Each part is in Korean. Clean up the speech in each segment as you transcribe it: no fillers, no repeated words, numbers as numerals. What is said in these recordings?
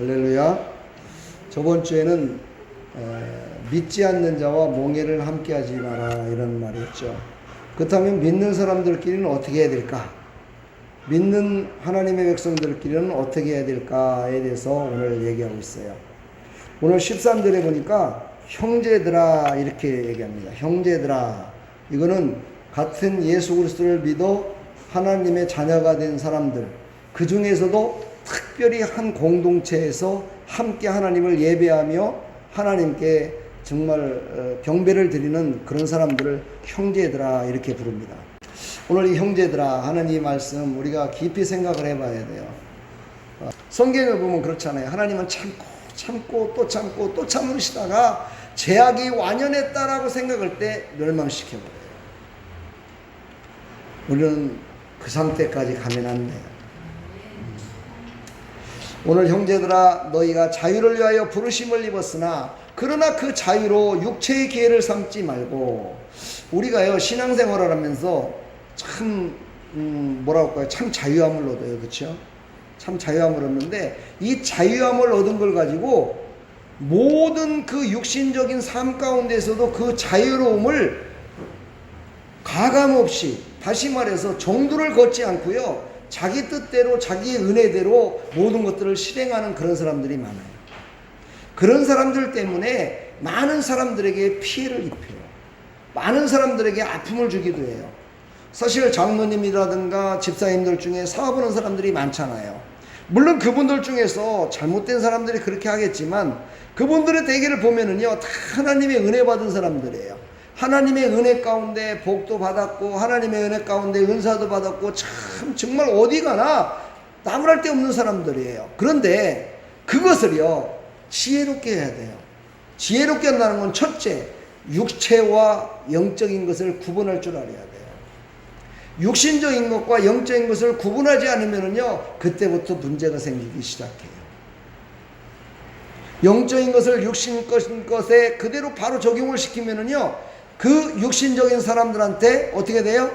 할렐루야. 저번 주에는 믿지 않는 자와 몽해를 함께하지 마라 이런 말이었죠. 그렇다면 믿는 사람들끼리는 어떻게 해야 될까? 믿는 하나님의 백성들끼리는 어떻게 해야 될까에 대해서 오늘 얘기하고 있어요. 오늘 13절에 보니까 형제들아 이렇게 얘기합니다. 형제들아, 이거는 같은 예수 그리스도를 믿어 하나님의 자녀가 된 사람들, 그 중에서도 특별히 한 공동체에서 함께 하나님을 예배하며 하나님께 정말 경배를 드리는 그런 사람들을 형제들아 이렇게 부릅니다. 오늘 이 형제들아 하나님 말씀 우리가 깊이 생각을 해봐야 돼요. 성경을 보면 그렇잖아요. 하나님은 참고 또 참고 또 참으시다가 죄악이 완연했다라고 생각할 때 멸망시켜버려요. 우리는 그 상태까지 가면 안 돼요. 오늘 형제들아, 너희가 자유를 위하여 부르심을 입었으나 그러나 그 자유로 육체의 기회를 삼지 말고, 우리가요 신앙생활을 하면서 참 뭐라고 할까요? 참 자유함을 얻어요. 그렇죠? 참 자유함을 얻는데, 이 자유함을 얻은 걸 가지고 모든 그 육신적인 삶 가운데서도 그 자유로움을 가감없이, 다시 말해서 정도를 걷지 않고요, 자기 뜻대로 자기의 은혜대로 모든 것들을 실행하는 그런 사람들이 많아요. 그런 사람들 때문에 많은 사람들에게 피해를 입혀요. 많은 사람들에게 아픔을 주기도 해요. 사실 장로님이라든가 집사님들 중에 사업하는 사람들이 많잖아요. 물론 그분들 중에서 잘못된 사람들이 그렇게 하겠지만 그분들의 대개를 보면은요, 다 하나님의 은혜 받은 사람들이에요. 하나님의 은혜 가운데 복도 받았고 하나님의 은혜 가운데 은사도 받았고 참 정말 어디 가나 나무랄 데 없는 사람들이에요. 그런데 그것을요 지혜롭게 해야 돼요. 지혜롭게 한다는 건 첫째, 육체와 영적인 것을 구분할 줄 알아야 돼요. 육신적인 것과 영적인 것을 구분하지 않으면요 그때부터 문제가 생기기 시작해요. 영적인 것을 육신 것에 그대로 바로 적용을 시키면은요, 그 육신적인 사람들한테 어떻게 돼요?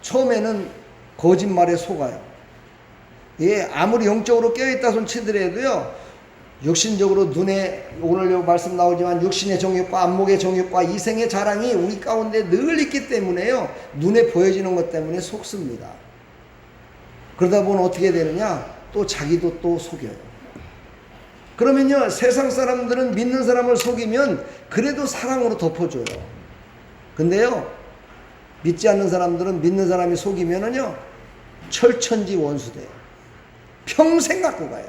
처음에는 거짓말에 속아요. 예, 아무리 영적으로 깨어있다 손 치더라도요, 육신적으로 눈에, 오늘 말씀 나오지만 육신의 정욕과 안목의 정욕과 이생의 자랑이 우리 가운데 늘 있기 때문에요, 눈에 보여지는 것 때문에 속습니다. 그러다 보면 어떻게 되느냐? 또 자기도 또 속여요. 그러면요, 세상 사람들은 믿는 사람을 속이면 그래도 사랑으로 덮어줘요. 근데요, 믿지 않는 사람들은 믿는 사람이 속이면은요, 철천지 원수돼요. 평생 갖고 가요.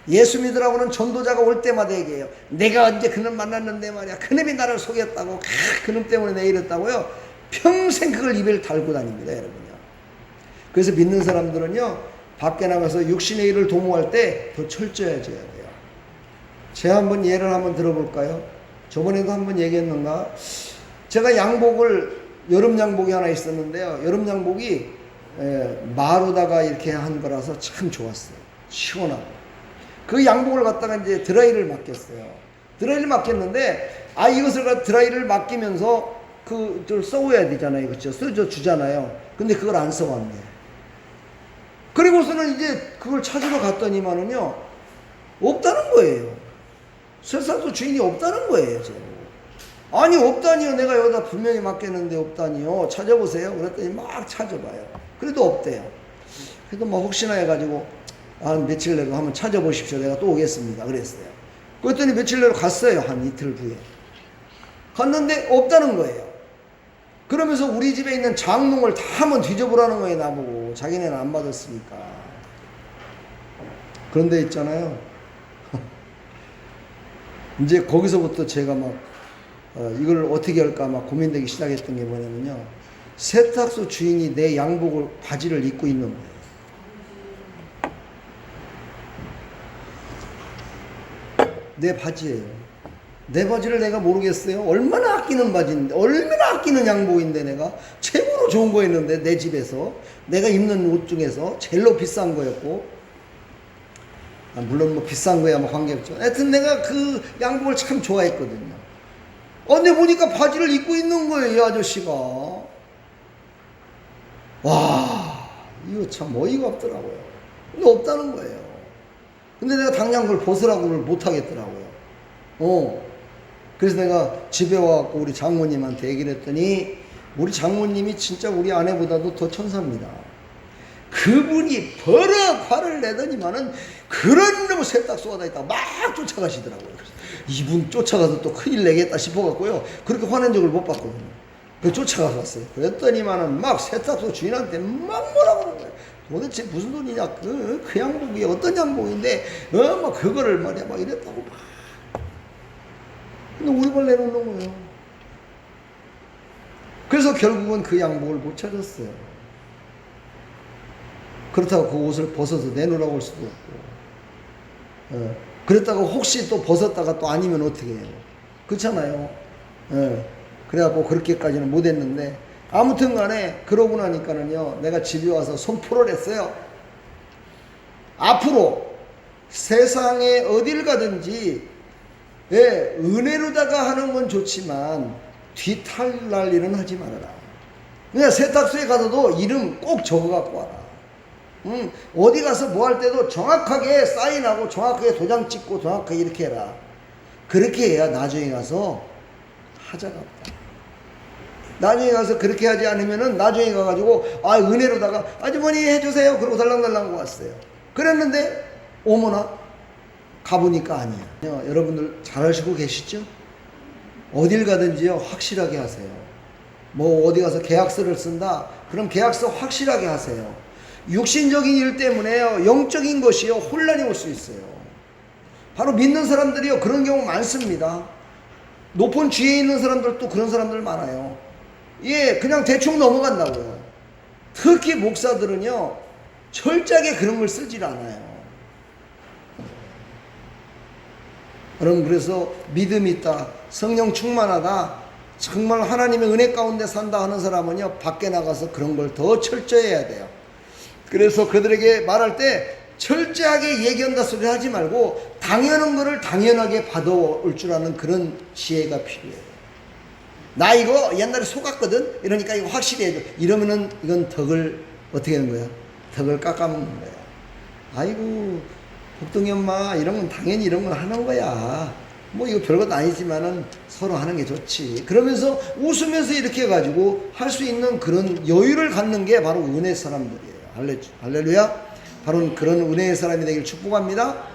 예수 믿으라고는 전도자가 올 때마다 얘기해요. 내가 언제 그놈 만났는데 말이야, 그놈이 나를 속였다고, 그놈 때문에 내가 이랬다고요. 평생 그걸 입에 달고 다닙니다, 여러분요. 그래서 믿는 사람들은요, 밖에 나가서 육신의 일을 도모할 때 더 철저해져야 돼요. 제가 한번 예를 한번 들어볼까요? 저번에도 한번 얘기했는가? 제가 양복을, 여름 양복이 하나 있었는데요, 여름 양복이 마루다가 이렇게 한 거라서 참 좋았어요. 시원하고. 그 양복을 갖다가 이제 드라이를 맡겼어요. 드라이를 맡겼는데, 이것을 드라이를 맡기면서 저 써야 되잖아요. 그렇죠? 써줘 주잖아요. 근데 그걸 안 써왔네. 그리고서는 이제 그걸 찾으러 갔더니만은요, 없다는 거예요. 세상도 주인이 없다는 거예요. 아니, 없다니요. 내가 여기다 분명히 맡겼는데 없다니요. 찾아보세요. 그랬더니 막 찾아봐요. 그래도 없대요. 그래도 뭐 혹시나 해가지고 한 며칠 내로 한번 찾아보십시오. 내가 또 오겠습니다. 그랬어요. 그랬더니 며칠 내로 갔어요. 한 이틀 후에. 갔는데 없다는 거예요. 그러면서 우리 집에 있는 장롱을 다 한번 뒤져보라는 거예요. 나보고. 자기네는 안 받았으니까. 그런데 있잖아요. 이제 거기서부터 제가 막 이걸 어떻게 할까 막 고민되기 시작했던 게 뭐냐면요, 세탁소 주인이 내 양복을, 바지를 입고 있는 거예요. 내 바지예요. 내 바지를 내가 모르겠어요? 얼마나 아끼는 바지인데, 얼마나 아끼는 양복인데, 내가 최고로 좋은 거였는데, 내 집에서 내가 입는 옷 중에서 제일로 비싼 거였고, 물론 뭐 비싼 거야 뭐 관계없죠. 하여튼 내가 그 양복을 참 좋아했거든요. 근데 보니까 바지를 입고 있는 거예요, 이 아저씨가. 와, 이거 참 어이가 없더라고요. 근데 없다는 거예요. 근데 내가 당장 그걸 벗으라고를 못 하겠더라고요. 그래서 내가 집에 와갖고 우리 장모님한테 얘기를 했더니 우리 장모님이 진짜 우리 아내보다도 더 천사입니다. 그분이 버럭 화를 내더니만은 그런 놈의 세탁소가 다 있다가 막 쫓아가시더라고요. 그래서 이분 쫓아가서 또 큰일 내겠다 싶어갖고요. 그렇게 화낸 적을 못 봤거든요. 그래서 쫓아가갔어요. 그랬더니만은 막 세탁소 주인한테 막 뭐라고 그러는 거예요. 도대체 무슨 돈이냐, 그 양복이 어떤 양복인데, 막 그거를 말이야, 막 이랬다고 막. 근데 우리발 내놓는 거예요. 그래서 결국은 그 양복을 못 찾았어요. 그렇다고 그 옷을 벗어서 내놓으라고 할 수도 없고. 그랬다가 혹시 또 벗었다가 또 아니면 어떻게 해요? 그렇잖아요. 그래갖고 그렇게까지는 못 했는데, 아무튼 간에 그러고 나니까는요, 내가 집에 와서 손풀을 했어요. 앞으로 세상에 어딜 가든지, 은혜로다가 하는 건 좋지만, 뒤탈날 일은 하지 말아라. 그냥 세탁소에 가서도 이름 꼭 적어 갖고 와라. 어디 가서 뭐 할 때도 정확하게 사인하고 정확하게 도장 찍고 정확하게 이렇게 해라. 그렇게 해야 나중에 가서 하자가 없다. 나중에 가서 그렇게 하지 않으면은 나중에 가가지고 은혜로다가 아주머니 해주세요 그러고 달랑달랑 왔어요. 그랬는데 어머나 가보니까 아니야. 여러분들 잘 아시고 계시죠? 어딜 가든지요 확실하게 하세요. 뭐 어디 가서 계약서를 쓴다 그럼 계약서 확실하게 하세요. 육신적인 일 때문에요 영적인 것이요 혼란이 올 수 있어요. 바로 믿는 사람들이요 그런 경우 많습니다. 높은 지위에 있는 사람들도 그런 사람들 많아요. 그냥 대충 넘어간다고요. 특히 목사들은요 철저하게 그런 걸 쓰질 않아요. 여러분 그래서 믿음 있다 성령 충만하다 정말 하나님의 은혜 가운데 산다 하는 사람은요 밖에 나가서 그런 걸 더 철저히 해야 돼요. 그래서 그들에게 말할 때 철저하게 얘기한다 소리 하지 말고 당연한 거를 당연하게 받아올 줄 아는 그런 지혜가 필요해요. 나 이거 옛날에 속았거든 이러니까 이거 확실히 해줘 이러면은 이건 덕을 어떻게 하는 거야? 덕을 깎아먹는 거야. 아이고 복동이 엄마 이런 건 당연히 이런 건 하는 거야. 뭐 이거 별것도 아니지만은 서로 하는 게 좋지. 그러면서 웃으면서 이렇게 해가지고 할 수 있는 그런 여유를 갖는 게 바로 은혜 사람들이에요. 할렐루야. 바로 그런 은혜의 사람이 되길 축복합니다.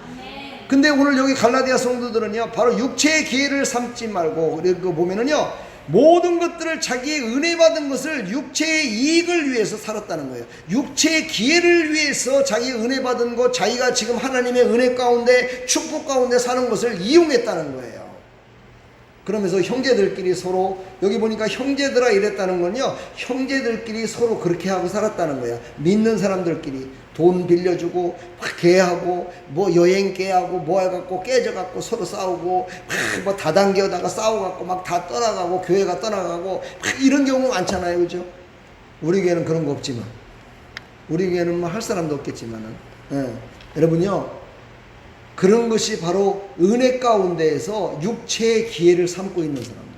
근데 오늘 여기 갈라디아 성도들은요 바로 육체의 기회를 삼지 말고 그리고 보면은요 모든 것들을 자기의 은혜 받은 것을 육체의 이익을 위해서 살았다는 거예요. 육체의 기회를 위해서 자기 은혜 받은 것 자기가 지금 하나님의 은혜 가운데 축복 가운데 사는 것을 이용했다는 거예요. 그러면서 형제들끼리 서로 여기 보니까 형제들아 이랬다는 건요 형제들끼리 서로 그렇게 하고 살았다는 거야. 믿는 사람들끼리 돈 빌려주고 막 개하고 뭐 여행 개하고 뭐 해갖고 깨져갖고 서로 싸우고 막 다단계하다가 싸워갖고 막 다 떠나가고 교회가 떠나가고 막 이런 경우 많잖아요. 그죠? 우리 교회는 그런 거 없지만 우리 교회는 뭐 할 사람도 없겠지만은 여러분요 그런 것이 바로 은혜 가운데에서 육체의 기회를 삼고 있는 사람들.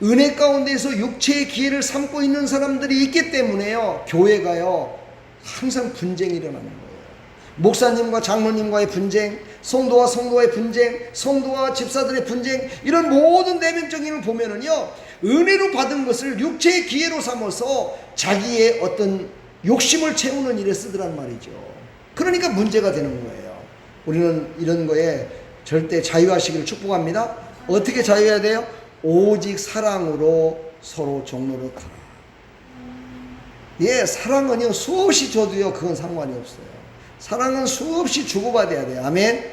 은혜 가운데에서 육체의 기회를 삼고 있는 사람들이 있기 때문에요. 교회가요. 항상 분쟁이 일어나는 거예요. 목사님과 장로님과의 분쟁, 성도와 성도와의 분쟁, 성도와 집사들의 분쟁 이런 모든 내면적인 걸 보면은요. 은혜로 받은 것을 육체의 기회로 삼아서 자기의 어떤 욕심을 채우는 일에 쓰더란 말이죠. 그러니까 문제가 되는 거예요. 우리는 이런 거에 절대 자유하시기를 축복합니다. 어떻게 자유해야 돼요? 오직 사랑으로 서로 종노릇하라. 사랑은요 수없이 줘도요 그건 상관이 없어요. 사랑은 수없이 주고받아야 돼요. 아멘.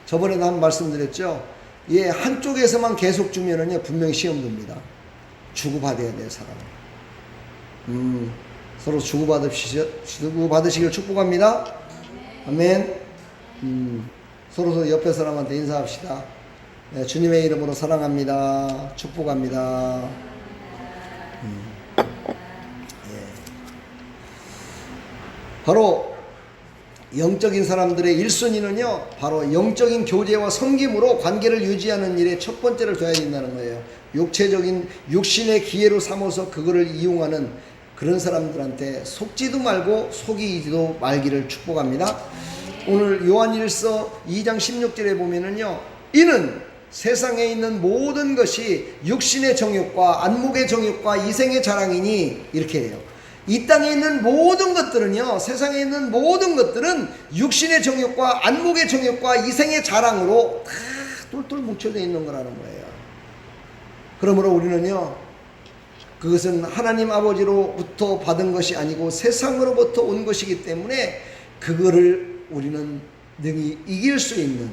저번에도 한 말씀드렸죠. 한쪽에서만 계속 주면은요 분명히 시험 듭니다. 주고받아야 돼요 사랑은. 서로 주고받으시기를 축복합니다. 아멘. 서로 옆에 사람한테 인사합시다. 주님의 이름으로 사랑합니다. 축복합니다. 바로 영적인 사람들의 1순위는요 바로 영적인 교제와 섬김으로 관계를 유지하는 일에 첫 번째를 둬야 된다는 거예요. 육체적인 육신의 기회로 삼아서 그거를 이용하는 그런 사람들한테 속지도 말고 속이지도 말기를 축복합니다. 오늘 요한일서 2장 16절에 보면은요, 이는 세상에 있는 모든 것이 육신의 정욕과 안목의 정욕과 이생의 자랑이니, 이렇게 해요. 이 땅에 있는 모든 것들은요, 세상에 있는 모든 것들은 육신의 정욕과 안목의 정욕과 이생의 자랑으로 다 똘똘 뭉쳐져 있는 거라는 거예요. 그러므로 우리는요, 그것은 하나님 아버지로부터 받은 것이 아니고 세상으로부터 온 것이기 때문에 그거를 우리는 능히 이길 수 있는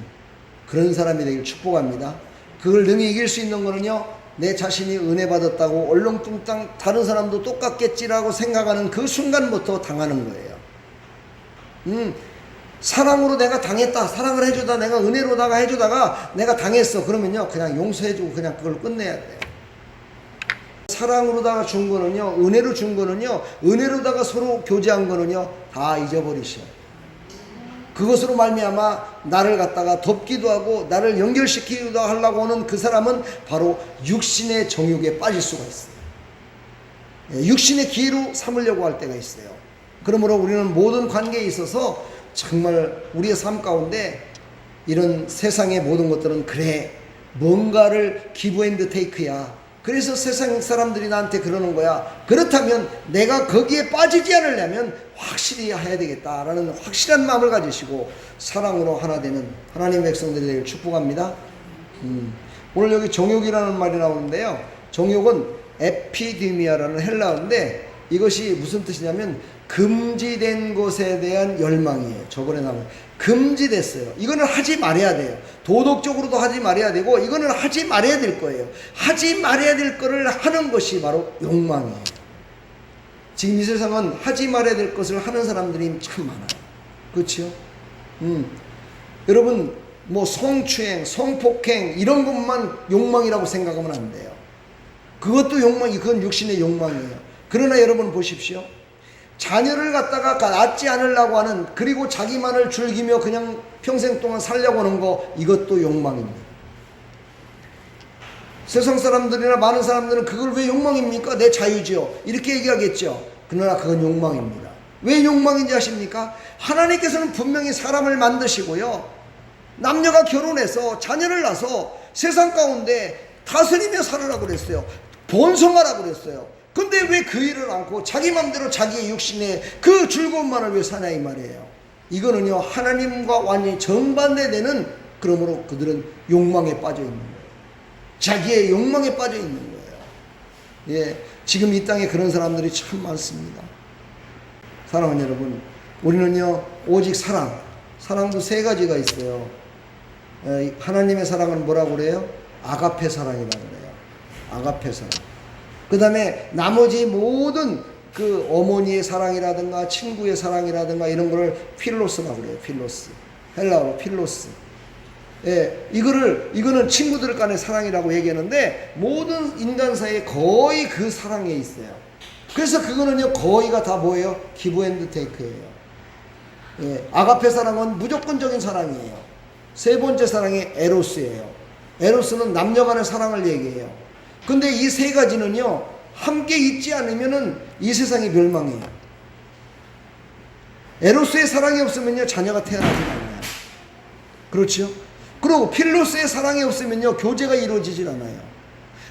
그런 사람이 되길 축복합니다. 그걸 능히 이길 수 있는 거는요, 내 자신이 은혜 받았다고 얼렁뚱땅 다른 사람도 똑같겠지라고 생각하는 그 순간부터 당하는 거예요. 사랑으로 내가 당했다, 사랑을 해주다, 내가 은혜로다가 해주다가 내가 당했어, 그러면요 그냥 용서해주고 그냥 그걸 끝내야 돼요. 사랑으로다가 준 거는요, 은혜로 준 거는요, 은혜로다가 서로 교제한 거는요 다 잊어버리셔. 그것으로 말미암아 나를 갖다가 덮기도 하고 나를 연결시키기도 하려고 하는 그 사람은 바로 육신의 정욕에 빠질 수가 있어요. 육신의 기회로 삼으려고 할 때가 있어요. 그러므로 우리는 모든 관계에 있어서 정말 우리의 삶 가운데 이런 세상의 모든 것들은 그래, 뭔가를 기브 앤드 테이크야. 그래서 세상 사람들이 나한테 그러는 거야. 그렇다면 내가 거기에 빠지지 않으려면 확실히 해야 되겠다라는 확실한 마음을 가지시고 사랑으로 하나 되는 하나님의 백성들이 되길 축복합니다. 오늘 여기 정욕이라는 말이 나오는데요, 정욕은 에피디미아라는 헬라어인데 이것이 무슨 뜻이냐면 금지된 것에 대한 열망이에요. 저번에 나온 금지됐어요. 이거는 하지 말아야 돼요. 도덕적으로도 하지 말아야 되고 이거는 하지 말아야 될 거예요. 하지 말아야 될 거를 하는 것이 바로 욕망이에요. 지금 이 세상은 하지 말아야 될 것을 하는 사람들이 참 많아요. 그렇죠? 여러분 뭐 성추행, 성폭행 이런 것만 욕망이라고 생각하면 안 돼요. 그것도 욕망이, 그건 육신의 욕망이에요. 그러나 여러분 보십시오. 자녀를 갖다가 낳지 않으려고 하는, 그리고 자기만을 즐기며 그냥 평생 동안 살려고 하는 거, 이것도 욕망입니다. 세상 사람들이나 많은 사람들은 그걸 왜 욕망입니까? 내 자유지요, 이렇게 얘기하겠죠. 그러나 그건 욕망입니다. 왜 욕망인지 아십니까? 하나님께서는 분명히 사람을 만드시고요, 남녀가 결혼해서 자녀를 낳아서 세상 가운데 다스리며 살으라고 그랬어요. 번성하라고 그랬어요. 근데 왜 그 일을 않고 자기 맘대로 자기의 육신의 그 즐거움만을 왜 사냐 이 말이에요. 이거는요 하나님과 완전히 정반대되는, 그러므로 그들은 욕망에 빠져 있는 거예요. 자기의 욕망에 빠져 있는 거예요. 예, 지금 이 땅에 그런 사람들이 참 많습니다. 사랑하는 여러분, 우리는요 오직 사랑도 세 가지가 있어요. 하나님의 사랑은 뭐라고 그래요? 아가페 사랑이라고 그래요. 아가페 사랑. 그 다음에 나머지 모든 그 어머니의 사랑이라든가 친구의 사랑이라든가 이런 거를 필로스라고 그래요. 필로스. 헬라어로 필로스. 예, 이거는 친구들 간의 사랑이라고 얘기하는데 모든 인간사에 거의 그 사랑에 있어요. 그래서 그거는요 거의가 다 뭐예요? 기브 앤드 테이크예요. 예, 아가페 사랑은 무조건적인 사랑이에요. 세 번째 사랑이 에로스예요. 에로스는 남녀 간의 사랑을 얘기해요. 근데 이 세 가지는요 함께 있지 않으면은 이 세상이 멸망해요. 에로스의 사랑이 없으면요 자녀가 태어나지 않아요. 그렇죠? 그리고 필로스의 사랑이 없으면요 교제가 이루어지질 않아요.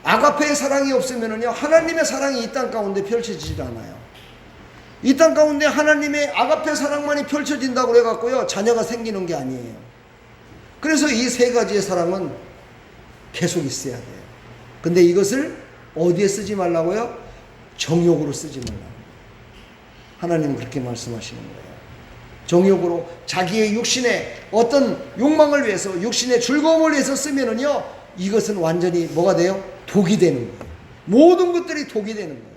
아가페의 사랑이 없으면은요 하나님의 사랑이 이 땅 가운데 펼쳐지질 않아요. 이 땅 가운데 하나님의 아가페 사랑만이 펼쳐진다고 해갖고요 자녀가 생기는 게 아니에요. 그래서 이 세 가지의 사랑은 계속 있어야 돼요. 근데 이것을 어디에 쓰지 말라고요? 정욕으로 쓰지 말라고. 하나님은 그렇게 말씀하시는 거예요. 정욕으로 자기의 육신의 어떤 욕망을 위해서, 육신의 즐거움을 위해서 쓰면은요 이것은 완전히 뭐가 돼요? 독이 되는 거예요. 모든 것들이 독이 되는 거예요.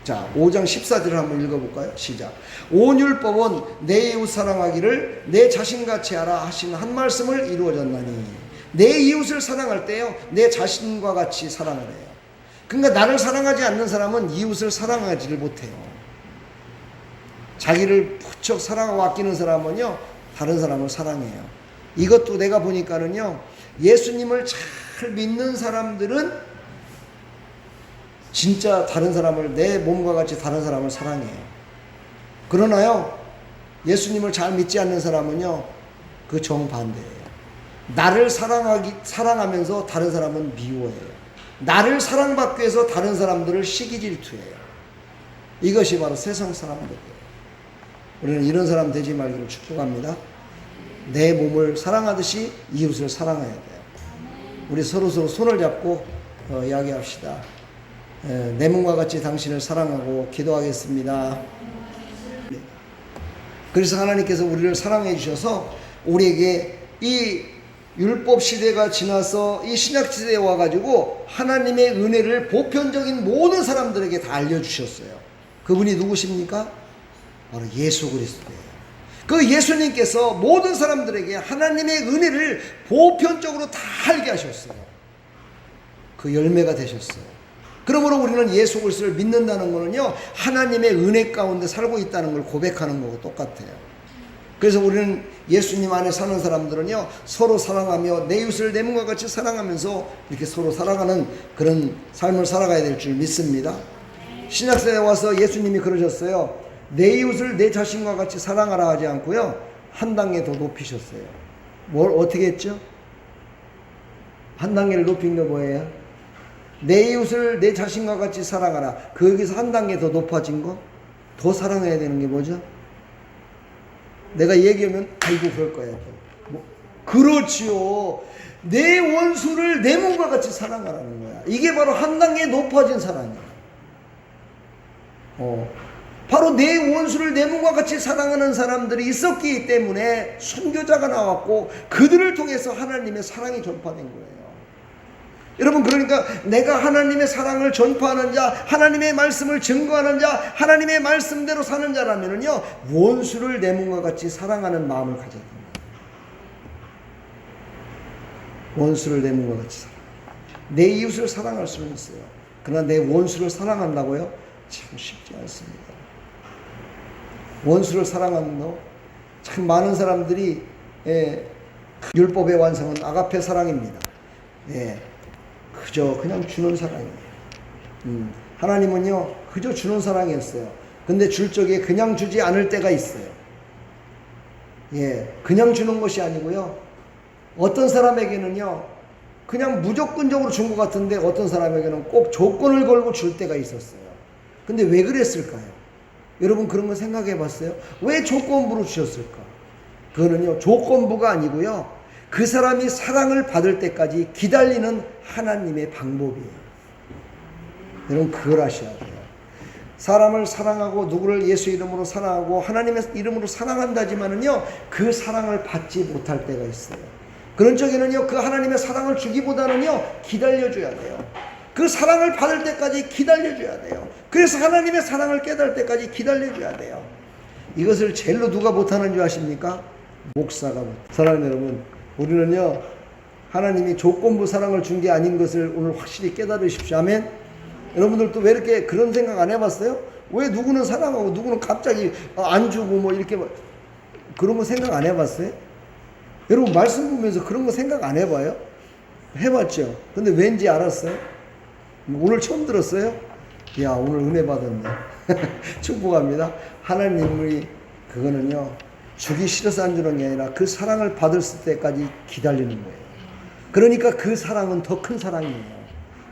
자, 5장 14절을 한번 읽어볼까요? 시작. 온 율법은 내 이웃 사랑하기를 내 자신같이 하라 하신 한 말씀을 이루어졌나니, 내 이웃을 사랑할 때요 내 자신과 같이 사랑을 해요. 그러니까 나를 사랑하지 않는 사람은 이웃을 사랑하지를 못해요. 자기를 부쩍 사랑하고 아끼는 사람은요 다른 사람을 사랑해요. 이것도 내가 보니까는요 예수님을 잘 믿는 사람들은 진짜 다른 사람을, 내 몸과 같이 다른 사람을 사랑해요. 그러나요 예수님을 잘 믿지 않는 사람은요, 그 정반대예요. 나를 사랑하면서 다른 사람은 미워해요. 나를 사랑받기 위해서 다른 사람들을 시기 질투해요. 이것이 바로 세상 사람들이에요. 우리는 이런 사람 되지 말기를 축복합니다. 내 몸을 사랑하듯이 이웃을 사랑해야 돼요. 우리 서로서로 손을 잡고 이야기합시다. 내 몸과 같이 당신을 사랑하고 기도하겠습니다. 그래서 하나님께서 우리를 사랑해 주셔서 우리에게 이 율법 시대가 지나서 이 신약 시대에 와가지고 하나님의 은혜를 보편적인 모든 사람들에게 다 알려주셨어요. 그분이 누구십니까? 바로 예수 그리스도예요. 그 예수님께서 모든 사람들에게 하나님의 은혜를 보편적으로 다 알게 하셨어요. 그 열매가 되셨어요. 그러므로 우리는 예수 그리스도를 믿는다는 것은요, 하나님의 은혜 가운데 살고 있다는 걸 고백하는 거고 똑같아요. 그래서 우리는 예수님 안에 사는 사람들은요, 서로 사랑하며 내 이웃을 내 몸과 같이 사랑하면서 이렇게 서로 사랑하는 그런 삶을 살아가야 될 줄 믿습니다. 신약시대에 와서 예수님이 그러셨어요. 내 이웃을 내 자신과 같이 사랑하라 하지 않고요, 한 단계 더 높이셨어요. 뭘 어떻게 했죠? 한 단계를 높인 게 뭐예요? 내 이웃을 내 자신과 같이 사랑하라. 거기서 한 단계 더 높아진 거, 더 사랑해야 되는 게 뭐죠? 내가 얘기하면 아이고 그럴 거야. 그렇지요. 내 원수를 내 몸과 같이 사랑하라는 거야. 이게 바로 한 단계 높아진 사랑이야. 바로 내 원수를 내 몸과 같이 사랑하는 사람들이 있었기 때문에 선교자가 나왔고 그들을 통해서 하나님의 사랑이 전파된 거예요. 여러분, 그러니까 내가 하나님의 사랑을 전파하는 자, 하나님의 말씀을 증거하는 자, 하나님의 말씀대로 사는 자라면은요, 원수를 내 몸과 같이 사랑하는 마음을 가져야 됩니다. 원수를 내 몸과 같이 사랑. 내 이웃을 사랑할 수는 있어요. 그러나 내 원수를 사랑한다고요? 참 쉽지 않습니다. 원수를 사랑하는 거, 참 많은 사람들이 율법의 완성은 아가페 사랑입니다. 그저 그냥 주는 사랑이에요. 하나님은요, 그저 주는 사랑이었어요. 근데 줄 적에 그냥 주지 않을 때가 있어요. 그냥 주는 것이 아니고요, 어떤 사람에게는요, 그냥 무조건적으로 준 것 같은데 어떤 사람에게는 꼭 조건을 걸고 줄 때가 있었어요. 근데 왜 그랬을까요? 여러분, 그런 거 생각해 봤어요? 왜 조건부로 주셨을까? 그거는요, 조건부가 아니고요, 그 사람이 사랑을 받을 때까지 기다리는 하나님의 방법이에요. 여러분, 그걸 아셔야 돼요. 사람을 사랑하고 누구를 예수 이름으로 사랑하고 하나님의 이름으로 사랑한다지만은요, 그 사랑을 받지 못할 때가 있어요. 그런 적에는요, 그 하나님의 사랑을 주기보다는요, 기다려줘야 돼요. 그 사랑을 받을 때까지 기다려줘야 돼요. 그래서 하나님의 사랑을 깨달을 때까지 기다려줘야 돼요. 이것을 제일로 누가 못하는 줄 아십니까? 목사가 못. 사랑하는 여러분, 우리는요, 하나님이 조건부 사랑을 준 게 아닌 것을 오늘 확실히 깨달으십시오. 아멘. 여러분들도 왜 이렇게 그런 생각 안 해봤어요? 왜 누구는 사랑하고 누구는 갑자기 안 주고 뭐 이렇게 그런 거 생각 안 해봤어요? 여러분, 말씀 보면서 그런 거 생각 안 해봐요? 해봤죠. 근데 왠지 알았어요? 오늘 처음 들었어요? 야, 오늘 은혜 받았네. 축복합니다. 하나님이 그거는요, 주기 싫어서 안 주는 게 아니라 그 사랑을 받을 때까지 기다리는 거예요. 그러니까 그 사랑은 더 큰 사랑이에요.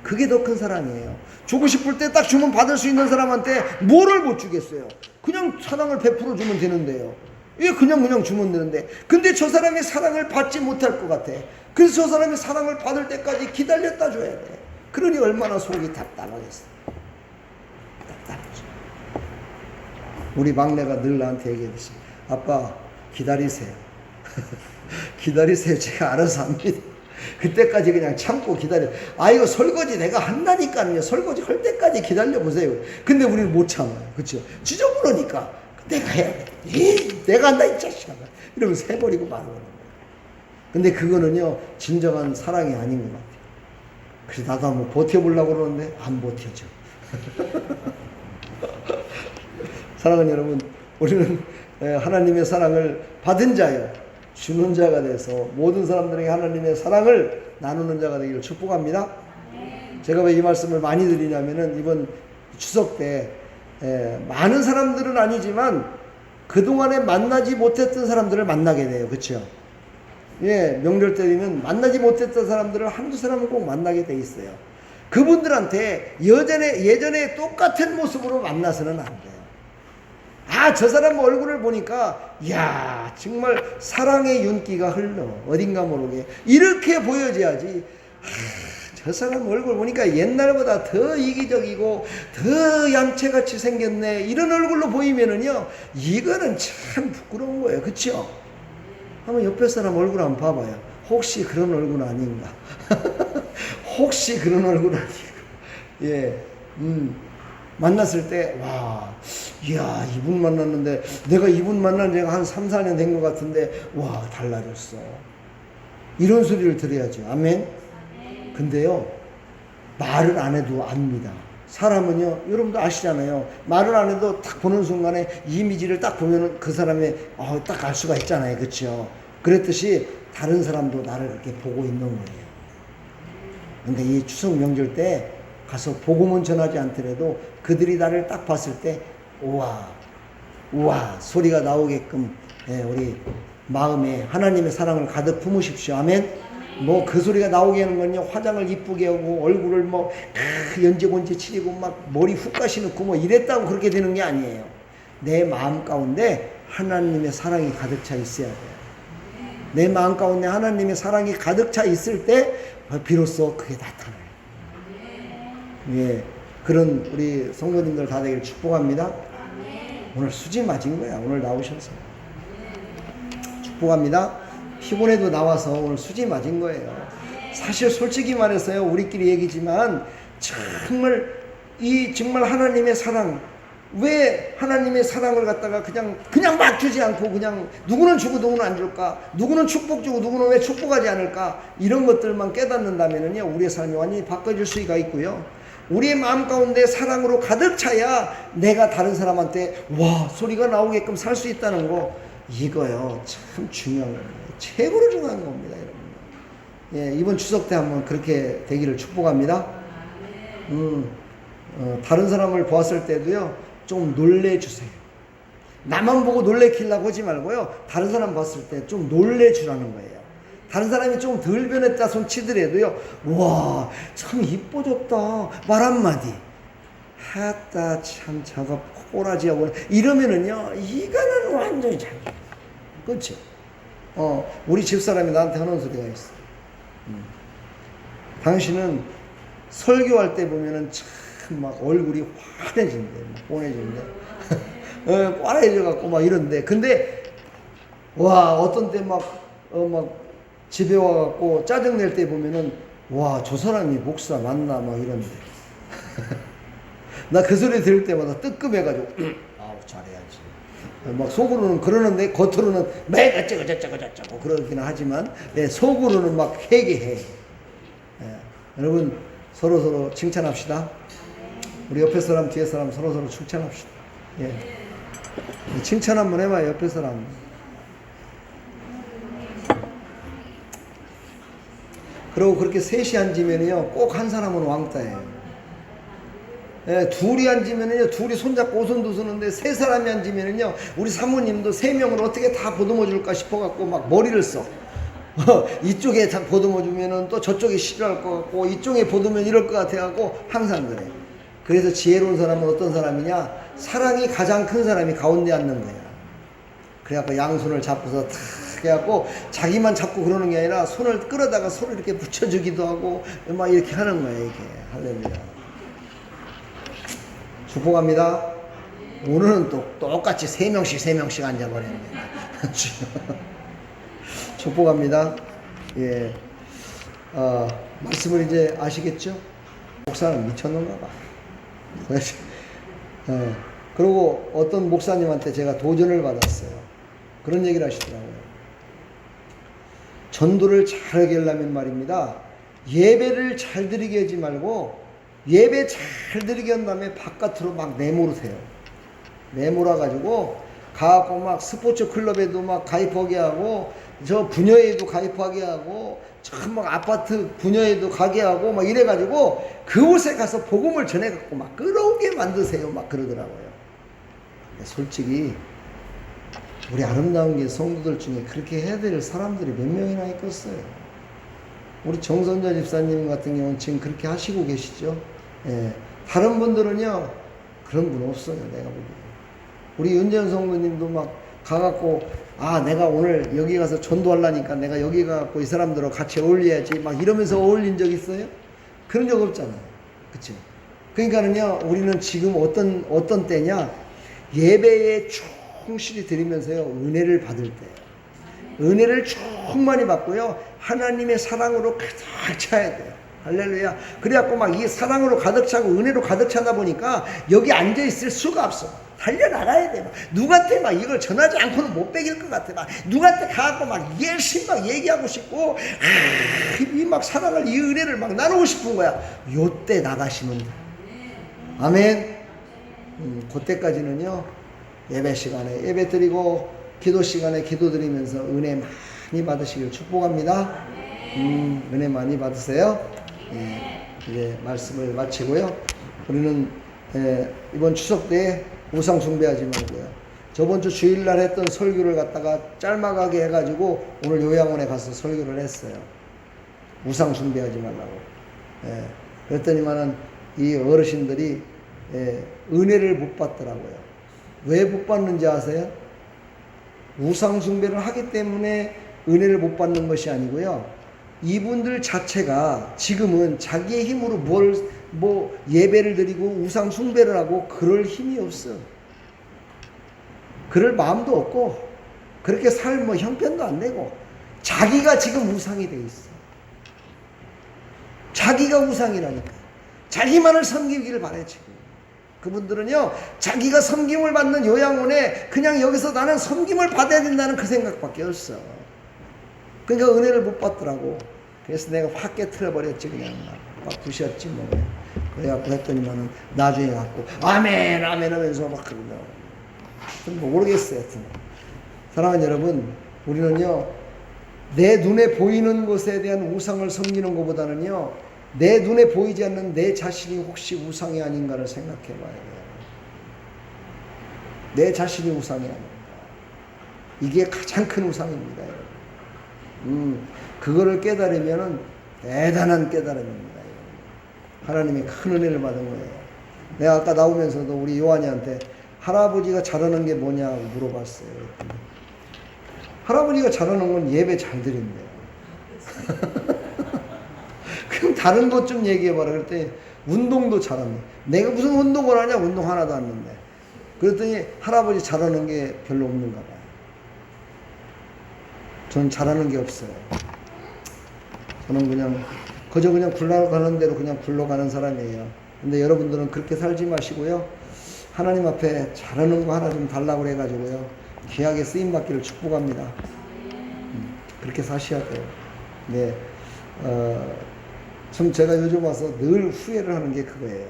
그게 더 큰 사랑이에요. 주고 싶을 때 딱 주면 받을 수 있는 사람한테 뭐를 못 주겠어요? 그냥 사랑을 베풀어 주면 되는데요. 이게 그냥 주면 되는데, 근데 저 사람의 사랑을 받지 못할 것 같아. 그래서 저 사람의 사랑을 받을 때까지 기다렸다 줘야 돼. 그러니 얼마나 속이 답답하겠어. 답답하죠. 우리 막내가 늘 나한테 얘기했지. 아빠, 기다리세요. 기다리세요. 제가 알아서 합니다. 그때까지 그냥 참고 기다려. 이거 설거지 내가 한다니까요. 설거지 할 때까지 기다려보세요. 근데 우리는 못 참아요. 그렇죠? 지저분하니까 내가 해야 돼. 내가 한다 이 자식아. 이러면서 해버리고 말아버리는 거예요. 근데 그거는요, 진정한 사랑이 아닌 것 같아요. 그래서 나도 한번 버텨보려고 그러는데 안 버텨져. 사랑하는 여러분, 우리는 하나님의 사랑을 받은 자요, 주는 자가 돼서 모든 사람들에게 하나님의 사랑을 나누는 자가 되기를 축복합니다. 제가 왜 이 말씀을 많이 드리냐면은 이번 추석 때 많은 사람들은 아니지만 그동안에 만나지 못했던 사람들을 만나게 돼요. 그렇죠? 예, 명절 때면 만나지 못했던 사람들을 한두 사람은 꼭 만나게 돼 있어요. 그분들한테 예전에 똑같은 모습으로 만나서는 안 돼요. 아, 저 사람 얼굴을 보니까 야, 정말 사랑의 윤기가 흘러 어딘가 모르게 이렇게 보여줘야지. 저 사람 얼굴 보니까 옛날보다 더 이기적이고 더 얌체같이 생겼네, 이런 얼굴로 보이면은요, 이거는 참 부끄러운 거예요. 그쵸? 한번 옆에 사람 얼굴 한번 봐봐요. 혹시 그런 얼굴 아닌가? 혹시 그런 얼굴 아닌가? 예, 만났을 때, 와, 이야, 이분 만났는데, 내가 이분 만난 지가 한 3, 4년 된 것 같은데, 와, 달라졌어. 이런 소리를 들어야죠. 아멘? 근데요, 말을 안 해도 압니다. 사람은요, 여러분도 아시잖아요. 말을 안 해도 딱 보는 순간에 이미지를 딱 보면은 그 사람의, 딱 알 수가 있잖아요. 그쵸? 그랬듯이 다른 사람도 나를 그렇게 보고 있는 거예요. 근데 이 추석 명절 때 가서 복음은 전하지 않더라도 그들이 나를 딱 봤을 때, 우와, 소리가 나오게끔, 예, 우리 마음에 하나님의 사랑을 가득 품으십시오. 아멘? 뭐 그 소리가 나오게 하는 건요, 화장을 이쁘게 하고 얼굴을 뭐 연지곤지 치리고 막 머리 훅 가시 넣고 뭐 이랬다고 그렇게 되는 게 아니에요. 내 마음 가운데 하나님의 사랑이 가득 차 있어야 돼요. 내 마음 가운데 하나님의 사랑이 가득 차 있을 때 비로소 그게 나타나요. 예, 그런 우리 성도님들 다 되기를 축복합니다. 오늘 수지 맞은 거야. 오늘 나오셔서 축복합니다. 피곤해도 나와서 오늘 수지 맞은 거예요. 사실 솔직히 말해서요, 우리끼리 얘기지만 정말 하나님의 사랑, 왜 하나님의 사랑을 갖다가 그냥 막 주지 않고 그냥 누구는 주고 누구는 안 줄까, 누구는 축복 주고 누구는 왜 축복하지 않을까, 이런 것들만 깨닫는다면은요, 우리의 삶이 완전히 바꿔질 수가 있고요. 우리의 마음 가운데 사랑으로 가득 차야 내가 다른 사람한테 와 소리가 나오게끔 살 수 있다는 거, 이거요 참 중요한 거예요. 최고로 중요한 겁니다, 여러분. 예, 이번 추석 때 한번 그렇게 되기를 축복합니다. 다른 사람을 보았을 때도요, 좀 놀래주세요. 나만 보고 놀래키려고 하지 말고요, 다른 사람 봤을 때 좀 놀래주라는 거예요. 다른 사람이 좀 덜 변했다 손 치더라도요, 와, 참 이뻐졌다, 말 한마디. 하따, 참, 저거 꼬라지하고, 이러면은요, 이거는 완전히 잘. 그렇죠? 우리 집사람이 나한테 하는 소리가 있어. 당신은 설교할 때 보면은 참 막 얼굴이 환해진대, 뽀해진대. 꽈해져갖고 막 이런데. 근데, 와, 어떤 때 막 집에 와갖고 짜증낼 때 보면은, 와, 저 사람이 목사 맞나? 막 이런데. 나 그 소리 들을 때마다 뜨끔해가지고, 잘해야지. 막 속으로는 그러는데, 겉으로는 매 어쩌고 그러긴 하지만, 예, 속으로는 막 회개해. 예, 여러분, 서로 칭찬합시다. 우리 옆에 사람, 뒤에 사람 서로 칭찬합시다. 예. 칭찬 한번 해봐요, 옆에 사람. 그리고 그렇게 셋이 앉으면요, 꼭 한 사람은 왕따예요. 예, 둘이 앉으면은요, 둘이 손잡고 오손도 서는데, 세 사람이 앉으면은요, 우리 사모님도 세 명을 어떻게 다 보듬어 줄까 싶어갖고 막 머리를 써. 이쪽에 다 보듬어 주면은 또 저쪽이 싫어할 것 같고, 이쪽에 보듬으면 이럴 것 같아갖고 항상 그래. 그래서 지혜로운 사람은 어떤 사람이냐? 사랑이 가장 큰 사람이 가운데 앉는 거야. 그래갖고 양손을 잡고서 탁 해갖고 자기만 잡고 그러는 게 아니라 손을 끌어다가 손을 이렇게 붙여주기도 하고 막 이렇게 하는 거야, 이게. 할렐루야. 축복합니다. 오늘은 또 똑같이 3명씩 앉아버리는 거야. 축복합니다. 예. 말씀을 이제 아시겠죠? 목사는 미쳤는가 봐. 그리고 어떤 목사님한테 제가 도전을 받았어요. 그런 얘기를 하시더라고요. 전도를 잘하게 하려면 말입니다, 예배를 잘 드리게 하지 말고 예배 잘 드리게 한 다음에 바깥으로 막 내모르세요. 내몰아가지고 가고 막 스포츠 클럽에도 막 가입하게 하고, 저 부녀에도 가입하게 하고, 참 막 아파트 부녀에도 가게 하고 막 이래가지고 그곳에 가서 복음을 전해갖고 막 끌어오게 만드세요. 막 그러더라고요. 솔직히 우리 아름다운 게 성도들 중에 그렇게 해야 될 사람들이 몇 명이나 있겠어요. 우리 정선자 집사님 같은 경우는 지금 그렇게 하시고 계시죠. 예. 다른 분들은요, 그런 분 없어요, 내가 보기에. 우리 윤재현 성도님도 막 가갖고, 아, 내가 오늘 여기 가서 전도하려니까 내가 여기 가갖고 이 사람들하고 같이 어울려야지, 막 이러면서 어울린 적 있어요? 그런 적 없잖아요. 그쵸? 그러니까는요, 우리는 지금 어떤 때냐, 예배에 충실히 드리면서요, 은혜를 받을 때예요. 은혜를 충만히 받고요, 하나님의 사랑으로 가득 차야 돼요. 할렐루야. 그래갖고 막 이 사랑으로 가득 차고 은혜로 가득 차다 보니까 여기 앉아있을 수가 없어. 달려나가야 돼. 막 누구한테 막 이걸 전하지 않고는 못 베길 것 같아. 막 누구한테 가갖고 막 열심히 막 얘기하고 싶고, 이 막 사랑을, 이 은혜를 막 나누고 싶은 거야. 요때 나가시면 돼. 아멘. 그때까지는요, 예배 시간에 예배 드리고, 기도 시간에 기도 드리면서 은혜 많이 받으시길 축복합니다. 은혜 많이 받으세요. 이제 말씀을 마치고요. 우리는 이번 추석 때 우상 숭배하지 말고요. 저번 주 주일날 했던 설교를 갖다가 짤막하게 해가지고 오늘 요양원에 가서 설교를 했어요. 우상 숭배하지 말라고. 그랬더니만은 이 어르신들이 은혜를 못 받더라고요. 왜 못 받는지 아세요? 우상 숭배를 하기 때문에 은혜를 못 받는 것이 아니고요. 이분들 자체가 지금은 자기의 힘으로 예배를 드리고 우상 숭배를 하고 그럴 힘이 없어. 그럴 마음도 없고, 그렇게 살 형편도 안 되고, 자기가 지금 우상이 돼 있어. 자기가 우상이라니까. 자기만을 섬기기를 바래, 지금. 그분들은요, 자기가 섬김을 받는 요양원에 그냥 여기서 나는 섬김을 받아야 된다는 그 생각밖에 없어. 그러니까 은혜를 못 받더라고. 그래서 내가 확 깨트려버렸지, 그냥. 막 부셨지, 뭐. 그래갖고 했더니만은 나중에 갖고, 아멘, 아멘 하면서 막 그러더라고. 뭐 모르겠어요, 하여튼. 사랑하는 여러분, 우리는요, 내 눈에 보이는 것에 대한 우상을 섬기는 것보다는요, 내 눈에 보이지 않는 내 자신이 혹시 우상이 아닌가를 생각해 봐야 돼요. 내 자신이 우상이 아닌가. 이게 가장 큰 우상입니다, 여러분. 그거를 깨달으면은 대단한 깨달음입니다. 하나님의 큰 은혜를 받은 거예요. 내가 아까 나오면서도 우리 요한이한테 할아버지가 잘하는 게 뭐냐고 물어봤어요. 할아버지가 잘하는 건 예배 잘 드린대요. 그럼 다른 것 좀 얘기해봐라. 그랬더니 운동도 잘합니다. 내가 무슨 운동을 하냐? 운동 하나도 안 했는데. 그랬더니 할아버지 잘하는 게 별로 없는가 봐요. 저는 잘하는 게 없어요. 저는 그저 그냥 굴러가는 대로 그냥 굴러가는 사람이에요. 근데 여러분들은 그렇게 살지 마시고요. 하나님 앞에 잘하는 거 하나 좀 달라고 해가지고요. 귀하게 쓰임받기를 축복합니다. 그렇게 사셔야 돼요. 네. 참 제가 요즘 와서 늘 후회를 하는 게 그거예요.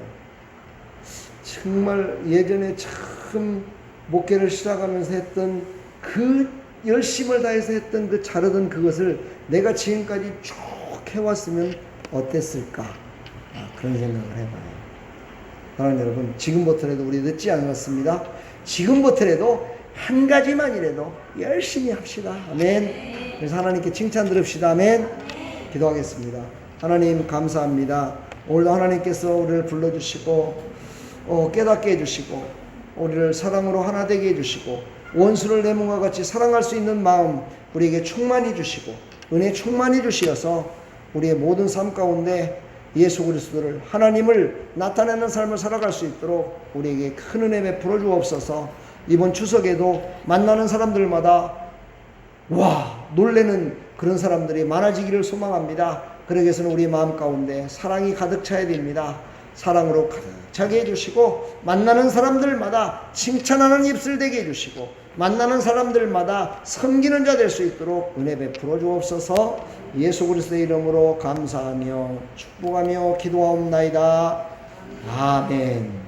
정말 예전에 처음 목회를 시작하면서 했던 그 열심을 다해서 했던 그 잘하던 그것을 내가 지금까지 쭉 해왔으면 어땠을까? 그런 생각을 해봐요. 사랑하는 여러분, 지금부터라도 우리 늦지 않았습니다. 지금부터라도 한 가지만이라도 열심히 합시다. 아멘. 그래서 하나님께 칭찬 들읍시다. 아멘. 기도하겠습니다. 하나님 감사합니다. 오늘도 하나님께서 우리를 불러주시고 깨닫게 해주시고 우리를 사랑으로 하나 되게 해주시고 원수를 내 몸과 같이 사랑할 수 있는 마음 우리에게 충만히 주시고 은혜 충만히 주시어서 우리의 모든 삶 가운데 예수 그리스도를 하나님을 나타내는 삶을 살아갈 수 있도록 우리에게 큰 은혜 베풀어 주옵소서. 이번 추석에도 만나는 사람들마다 와 놀래는 그런 사람들이 많아지기를 소망합니다. 그러기 위해서는 우리 마음 가운데 사랑이 가득 차야 됩니다. 사랑으로 가득 차게 해주시고 만나는 사람들마다 칭찬하는 입술 되게 해주시고 만나는 사람들마다 섬기는 자 될 수 있도록 은혜 베풀어 주옵소서. 예수 그리스도의 이름으로 감사하며 축복하며 기도하옵나이다. 아멘.